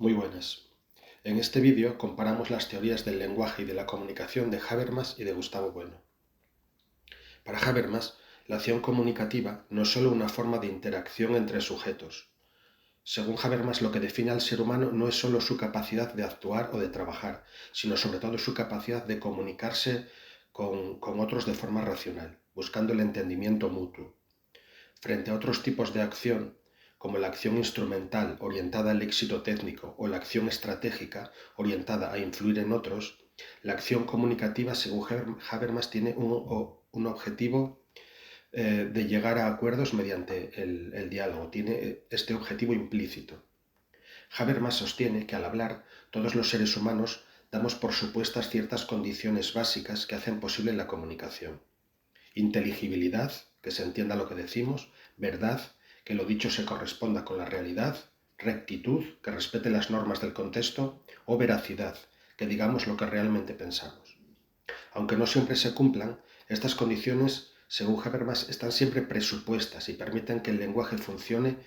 Muy buenas. En este vídeo comparamos las teorías del lenguaje y de la comunicación de Habermas y de Gustavo Bueno. Para Habermas, la acción comunicativa no es solo una forma de interacción entre sujetos. Según Habermas, lo que define al ser humano no es solo su capacidad de actuar o de trabajar, sino sobre todo su capacidad de comunicarse con otros de forma racional, buscando el entendimiento mutuo. Frente a otros tipos de acción, como la acción instrumental orientada al éxito técnico o la acción estratégica orientada a influir en otros, la acción comunicativa, según Habermas, tiene un objetivo de llegar a acuerdos mediante el diálogo, tiene este objetivo implícito. Habermas sostiene que al hablar, todos los seres humanos damos por supuestas ciertas condiciones básicas que hacen posible la comunicación. Inteligibilidad, que se entienda lo que decimos; verdad, que lo dicho se corresponda con la realidad; rectitud, que respete las normas del contexto; o veracidad, que digamos lo que realmente pensamos. Aunque no siempre se cumplan, estas condiciones, según Habermas, están siempre presupuestas y permiten que el lenguaje funcione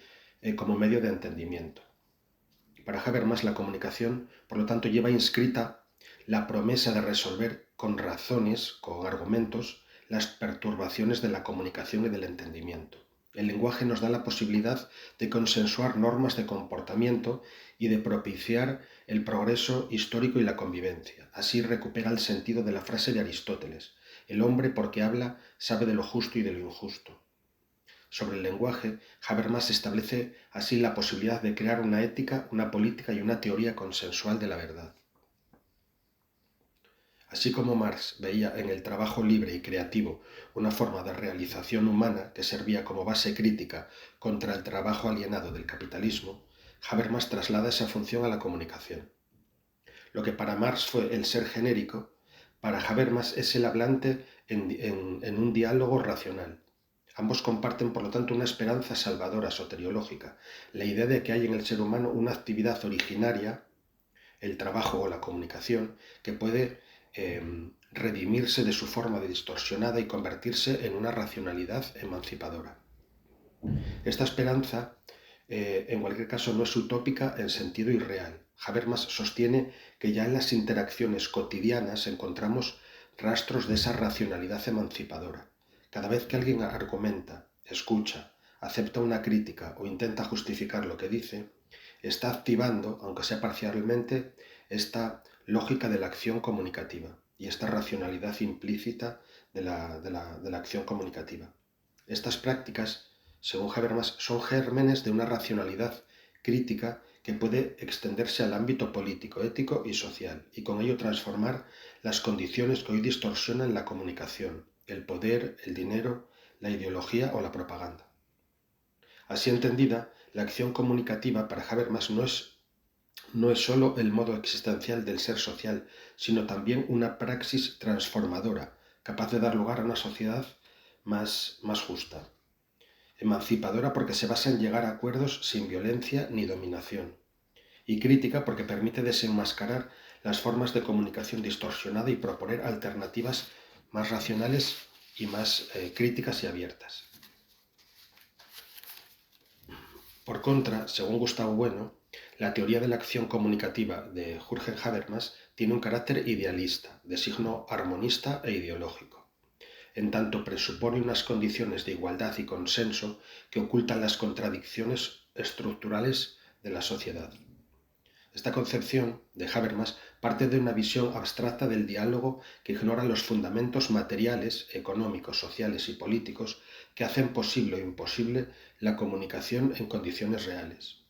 como medio de entendimiento. Para Habermas, la comunicación, por lo tanto, lleva inscrita la promesa de resolver con razones, con argumentos, las perturbaciones de la comunicación y del entendimiento. El lenguaje nos da la posibilidad de consensuar normas de comportamiento y de propiciar el progreso histórico y la convivencia. Así recupera el sentido de la frase de Aristóteles: el hombre, porque habla, sabe de lo justo y de lo injusto. Sobre el lenguaje, Habermas establece así la posibilidad de crear una ética, una política y una teoría consensual de la verdad. Así como Marx veía en el trabajo libre y creativo una forma de realización humana que servía como base crítica contra el trabajo alienado del capitalismo, Habermas traslada esa función a la comunicación. Lo que para Marx fue el ser genérico, para Habermas es el hablante en un diálogo racional. Ambos comparten, por lo tanto, una esperanza salvadora soteriológica, la idea de que hay en el ser humano una actividad originaria, el trabajo o la comunicación, que puede redimirse de su forma de distorsionada y convertirse en una racionalidad emancipadora. Esta esperanza, en cualquier caso, no es utópica en sentido irreal. Habermas sostiene que ya en las interacciones cotidianas encontramos rastros de esa racionalidad emancipadora. Cada vez que alguien argumenta, escucha, acepta una crítica o intenta justificar lo que dice, está activando, aunque sea parcialmente, esta lógica de la acción comunicativa y esta racionalidad implícita de la acción comunicativa. Estas prácticas, según Habermas, son gérmenes de una racionalidad crítica que puede extenderse al ámbito político, ético y social, y con ello transformar las condiciones que hoy distorsionan la comunicación: el poder, el dinero, la ideología o la propaganda. Así entendida, la acción comunicativa para Habermas no es sólo el modo existencial del ser social, sino también una praxis transformadora, capaz de dar lugar a una sociedad más justa. Emancipadora porque se basa en llegar a acuerdos sin violencia ni dominación. Y crítica porque permite desenmascarar las formas de comunicación distorsionada y proponer alternativas más racionales y más críticas y abiertas. Por contra, según Gustavo Bueno, la teoría de la acción comunicativa de Jürgen Habermas tiene un carácter idealista, de signo armonista e ideológico, en tanto presupone unas condiciones de igualdad y consenso que ocultan las contradicciones estructurales de la sociedad. Esta concepción de Habermas parte de una visión abstracta del diálogo que ignora los fundamentos materiales, económicos, sociales y políticos que hacen posible o imposible la comunicación en condiciones reales.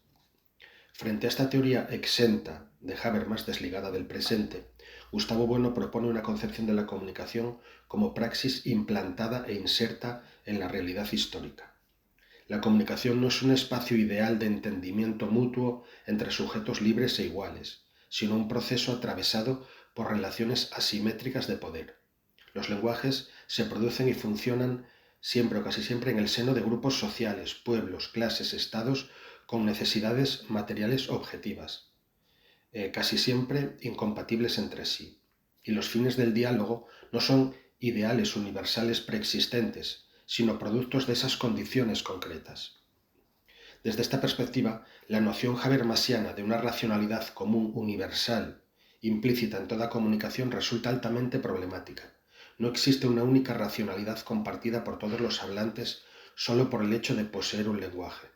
Frente a esta teoría exenta de Habermas, desligada del presente, Gustavo Bueno propone una concepción de la comunicación como praxis implantada e inserta en la realidad histórica. La comunicación no es un espacio ideal de entendimiento mutuo entre sujetos libres e iguales, sino un proceso atravesado por relaciones asimétricas de poder. Los lenguajes se producen y funcionan siempre o casi siempre en el seno de grupos sociales, pueblos, clases, estados con necesidades materiales objetivas, casi siempre incompatibles entre sí. Y los fines del diálogo no son ideales universales preexistentes, sino productos de esas condiciones concretas. Desde esta perspectiva, la noción habermasiana de una racionalidad común universal implícita en toda comunicación resulta altamente problemática. No existe una única racionalidad compartida por todos los hablantes solo por el hecho de poseer un lenguaje.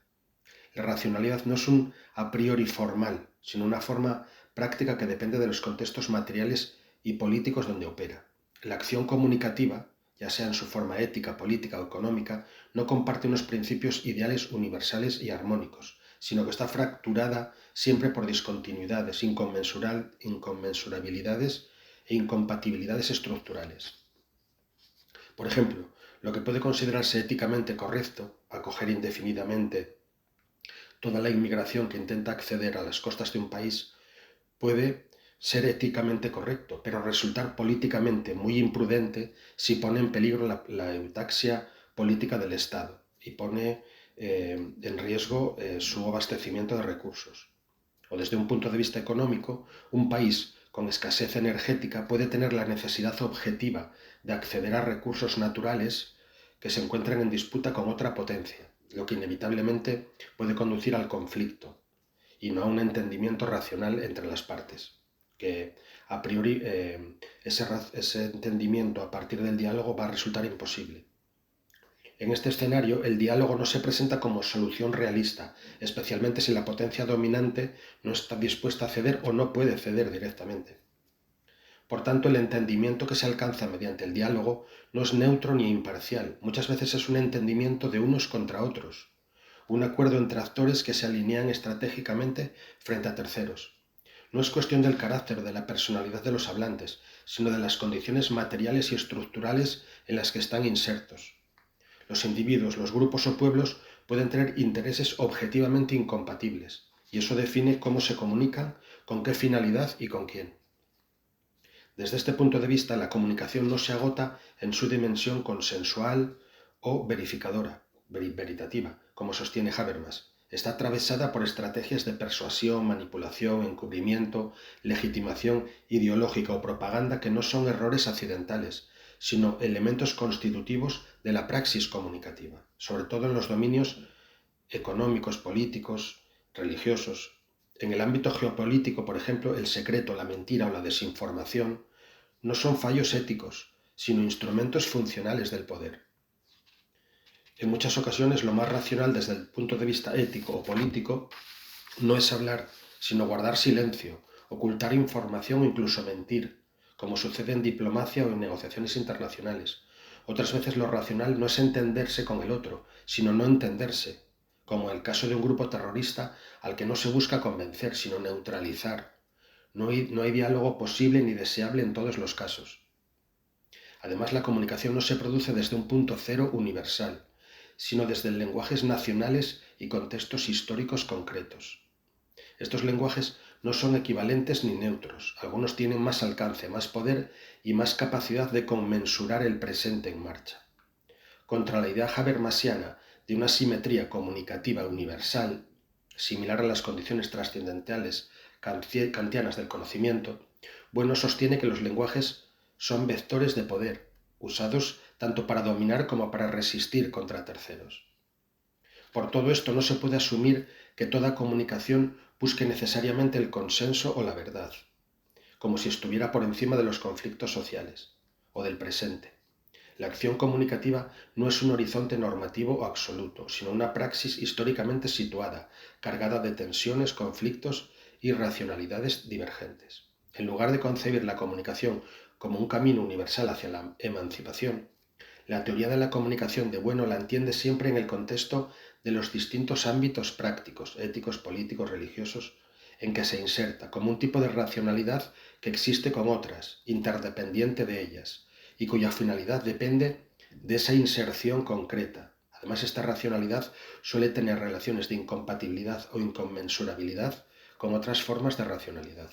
La racionalidad no es un a priori formal, sino una forma práctica que depende de los contextos materiales y políticos donde opera. La acción comunicativa, ya sea en su forma ética, política o económica, no comparte unos principios ideales universales y armónicos, sino que está fracturada siempre por discontinuidades, inconmensurabilidades e incompatibilidades estructurales. Por ejemplo, lo que puede considerarse éticamente correcto, acoger indefinidamente toda la inmigración que intenta acceder a las costas de un país, puede ser éticamente correcto, pero resultar políticamente muy imprudente si pone en peligro la eutaxia política del Estado y pone en riesgo su abastecimiento de recursos. O desde un punto de vista económico, un país con escasez energética puede tener la necesidad objetiva de acceder a recursos naturales que se encuentran en disputa con otra potencia, lo que inevitablemente puede conducir al conflicto y no a un entendimiento racional entre las partes, que a priori ese entendimiento a partir del diálogo va a resultar imposible. En este escenario, el diálogo no se presenta como solución realista, especialmente si la potencia dominante no está dispuesta a ceder o no puede ceder directamente. Por tanto, el entendimiento que se alcanza mediante el diálogo no es neutro ni imparcial, muchas veces es un entendimiento de unos contra otros, un acuerdo entre actores que se alinean estratégicamente frente a terceros. No es cuestión del carácter o de la personalidad de los hablantes, sino de las condiciones materiales y estructurales en las que están insertos. Los individuos, los grupos o pueblos pueden tener intereses objetivamente incompatibles, y eso define cómo se comunican, con qué finalidad y con quién. Desde este punto de vista, la comunicación no se agota en su dimensión consensual o veritativa, como sostiene Habermas. Está atravesada por estrategias de persuasión, manipulación, encubrimiento, legitimación ideológica o propaganda que no son errores accidentales, sino elementos constitutivos de la praxis comunicativa, sobre todo en los dominios económicos, políticos, religiosos. En el ámbito geopolítico, por ejemplo, el secreto, la mentira o la desinformación no son fallos éticos, sino instrumentos funcionales del poder. En muchas ocasiones lo más racional desde el punto de vista ético o político no es hablar, sino guardar silencio, ocultar información o incluso mentir, como sucede en diplomacia o en negociaciones internacionales. Otras veces lo racional no es entenderse con el otro, sino no entenderse, como en el caso de un grupo terrorista al que no se busca convencer, sino neutralizar. No hay diálogo posible ni deseable en todos los casos. Además, la comunicación no se produce desde un punto cero universal, sino desde lenguajes nacionales y contextos históricos concretos. Estos lenguajes no son equivalentes ni neutros, algunos tienen más alcance, más poder y más capacidad de conmensurar el presente en marcha. Contra la idea habermasiana de una simetría comunicativa universal, similar a las condiciones trascendentales kantianas del conocimiento, Bueno sostiene que los lenguajes son vectores de poder, usados tanto para dominar como para resistir contra terceros. Por todo esto no se puede asumir que toda comunicación busque necesariamente el consenso o la verdad, como si estuviera por encima de los conflictos sociales o del presente. La acción comunicativa no es un horizonte normativo o absoluto, sino una praxis históricamente situada, cargada de tensiones, conflictos y racionalidades divergentes. En lugar de concebir la comunicación como un camino universal hacia la emancipación, la teoría de la comunicación de Bueno la entiende siempre en el contexto de los distintos ámbitos prácticos, éticos, políticos, religiosos, en que se inserta, como un tipo de racionalidad que existe con otras, interdependiente de ellas, y cuya finalidad depende de esa inserción concreta. Además, esta racionalidad suele tener relaciones de incompatibilidad o inconmensurabilidad con otras formas de racionalidad.